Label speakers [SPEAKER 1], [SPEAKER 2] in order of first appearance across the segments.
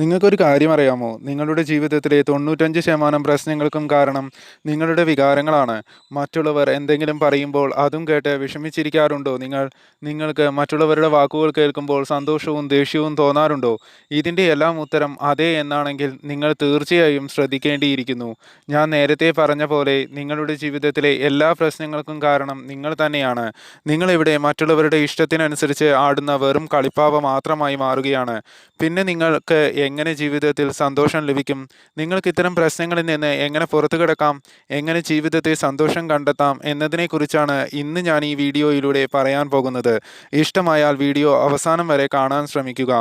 [SPEAKER 1] നിങ്ങൾക്കൊരു കാര്യം അറിയാമോ? നിങ്ങളുടെ ജീവിതത്തിലെ 95% പ്രശ്നങ്ങൾക്കും കാരണം നിങ്ങളുടെ വികാരങ്ങളാണ്. മറ്റുള്ളവർ എന്തെങ്കിലും പറയുമ്പോൾ അതും കേട്ട് വിഷമിച്ചിരിക്കാറുണ്ടോ നിങ്ങൾ? നിങ്ങൾക്ക് മറ്റുള്ളവരുടെ വാക്കുകൾ കേൾക്കുമ്പോൾ സന്തോഷവും ദേഷ്യവും തോന്നാറുണ്ടോ? ഇതിൻ്റെ എല്ലാം ഉത്തരം അതെ എന്നാണെങ്കിൽ നിങ്ങൾ തീർച്ചയായും ശ്രദ്ധിക്കേണ്ടിയിരിക്കുന്നു. ഞാൻ നേരത്തെ പറഞ്ഞ പോലെ നിങ്ങളുടെ ജീവിതത്തിലെ എല്ലാ പ്രശ്നങ്ങൾക്കും കാരണം നിങ്ങൾ തന്നെയാണ്. നിങ്ങളിവിടെ മറ്റുള്ളവരുടെ ഇഷ്ടത്തിനനുസരിച്ച് ആടുന്ന വെറും കളിപ്പാവ മാത്രമായി മാറുകയാണ്. പിന്നെ നിങ്ങൾക്ക് എങ്ങനെ ജീവിതത്തിൽ സന്തോഷം ലഭിക്കും? നിങ്ങൾക്ക് ഇത്തരം പ്രശ്നങ്ങളിൽ നിന്ന് എങ്ങനെ പുറത്തു കടക്കാം? എങ്ങനെ ജീവിതത്തിൽ സന്തോഷം കണ്ടെത്താം എന്നതിനെക്കുറിച്ചാണ് ഇന്ന് ഞാൻ ഈ വീഡിയോയിലൂടെ പറയാൻ പോകുന്നത്. ഇഷ്ടമായാൽ വീഡിയോ അവസാനം വരെ കാണാൻ ശ്രമിക്കുക.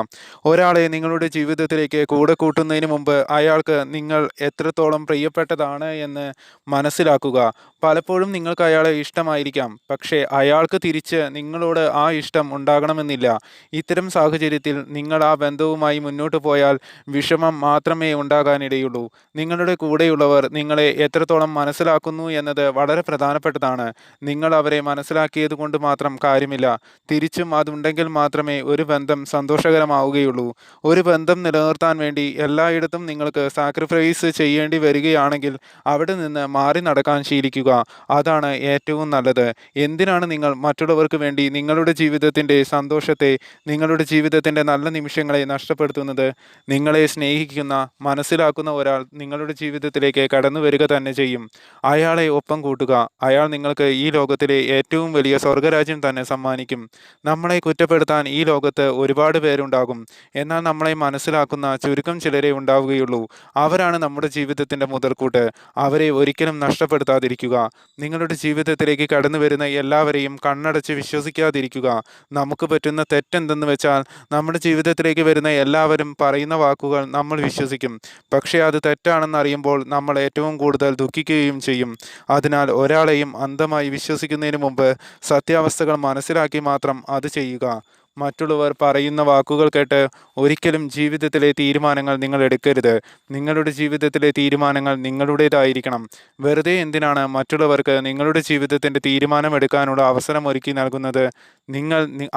[SPEAKER 1] ഒരാളെ നിങ്ങളുടെ ജീവിതത്തിലേക്ക് കൂടെ കൂട്ടുന്നതിന് മുമ്പ് അയാൾക്ക് നിങ്ങൾ എത്രത്തോളം പ്രിയപ്പെട്ടതാണ് എന്ന് മനസ്സിലാക്കുക. പലപ്പോഴും നിങ്ങൾക്ക് അയാളെ ഇഷ്ടമായിരിക്കാം, പക്ഷേ അയാൾക്ക് തിരിച്ച് നിങ്ങളോട് ആ ഇഷ്ടം ഉണ്ടാകണമെന്നില്ല. ഇത്തരം സാഹചര്യത്തിൽ നിങ്ങൾ ആ ബന്ധവുമായി മുന്നോട്ട് പോയാൽ വിഷമം മാത്രമേ ഉണ്ടാകാനിടയുള്ളൂ. നിങ്ങളുടെ കൂടെയുള്ളവർ നിങ്ങളെ എത്രത്തോളം മനസ്സിലാക്കുന്നു എന്നത് വളരെ പ്രധാനപ്പെട്ടതാണ്. നിങ്ങൾ അവരെ മനസ്സിലാക്കിയത് കൊണ്ട് മാത്രം കാര്യമില്ല. തിരിച്ചും അതുണ്ടെങ്കിൽ മാത്രമേ ഒരു ബന്ധം സന്തോഷകരമാവുകയുള്ളൂ. ഒരു ബന്ധം നിലനിർത്താൻ വേണ്ടി എല്ലായിടത്തും നിങ്ങൾക്ക് സാക്രിഫൈസ് ചെയ്യേണ്ടി വരികയാണെങ്കിൽ അവിടെ നിന്ന് മാറി നടക്കാൻ ശീലിക്കുക. അതാണ് ഏറ്റവും നല്ലത്. എന്തിനാണ് നിങ്ങൾ മറ്റുള്ളവർക്ക് വേണ്ടി നിങ്ങളുടെ ജീവിതത്തിൻ്റെ സന്തോഷത്തെ, നിങ്ങളുടെ ജീവിതത്തിൻ്റെ നല്ല നിമിഷങ്ങളെ നഷ്ടപ്പെടുത്തുന്നത്? നിങ്ങളെ സ്നേഹിക്കുന്ന, മനസ്സിലാക്കുന്ന ഒരാൾ നിങ്ങളുടെ ജീവിതത്തിലേക്ക് കടന്നു വരിക തന്നെ ചെയ്യും. അയാളെ ഒപ്പം കൂട്ടുക. അയാൾ നിങ്ങൾക്ക് ഈ ലോകത്തിലെ ഏറ്റവും വലിയ സ്വർഗരാജ്യം തന്നെ സമ്മാനിക്കും. നമ്മളെ കുറ്റപ്പെടുത്താൻ ഈ ലോകത്ത് ഒരുപാട് പേരുണ്ടാകും. എന്നാൽ നമ്മളെ മനസ്സിലാക്കുന്ന ചുരുക്കം ചിലരെ ഉണ്ടാവുകയുള്ളൂ. അവരാണ് നമ്മുടെ ജീവിതത്തിൻ്റെ മുതൽക്കൂട്ട്. അവരെ ഒരിക്കലും നഷ്ടപ്പെടുത്താതിരിക്കുക. നിങ്ങളുടെ ജീവിതത്തിലേക്ക് കടന്നു വരുന്ന എല്ലാവരെയും കണ്ണടച്ച് വിശ്വസിക്കാതിരിക്കുക. നമുക്ക് പറ്റുന്ന തെറ്റെന്തെന്ന് വെച്ചാൽ നമ്മുടെ ജീവിതത്തിലേക്ക് വരുന്ന എല്ലാവരും പറയുന്ന വാക്കുകൾ നമ്മൾ വിശ്വസിക്കും. പക്ഷേ അത് തെറ്റാണെന്നറിയുമ്പോൾ നമ്മൾ ഏറ്റവും കൂടുതൽ ദുഃഖിക്കുകയും ചെയ്യും. അതിനാൽ ഒരാളെയും അന്ധമായി വിശ്വസിക്കുന്നതിന് മുമ്പ് സത്യാവസ്ഥകൾ മനസ്സിലാക്കി മാത്രം അത് ചെയ്യുക. മറ്റുള്ളവർ പറയുന്ന വാക്കുകൾ കേട്ട് ഒരിക്കലും ജീവിതത്തിലെ തീരുമാനങ്ങൾ നിങ്ങൾ എടുക്കരുത്. നിങ്ങളുടെ ജീവിതത്തിലെ തീരുമാനങ്ങൾ നിങ്ങളുടേതായിരിക്കണം. വെറുതെ എന്തിനാണ് മറ്റുള്ളവർക്ക് നിങ്ങളുടെ ജീവിതത്തിൻ്റെ തീരുമാനമെടുക്കാനുള്ള അവസരം ഒരുക്കി നൽകുന്നത്?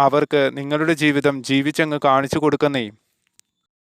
[SPEAKER 1] അവർക്ക് നിങ്ങളുടെ ജീവിതം ജീവിച്ചങ്ങ് കാണിച്ചു കൊടുക്കുന്നേ.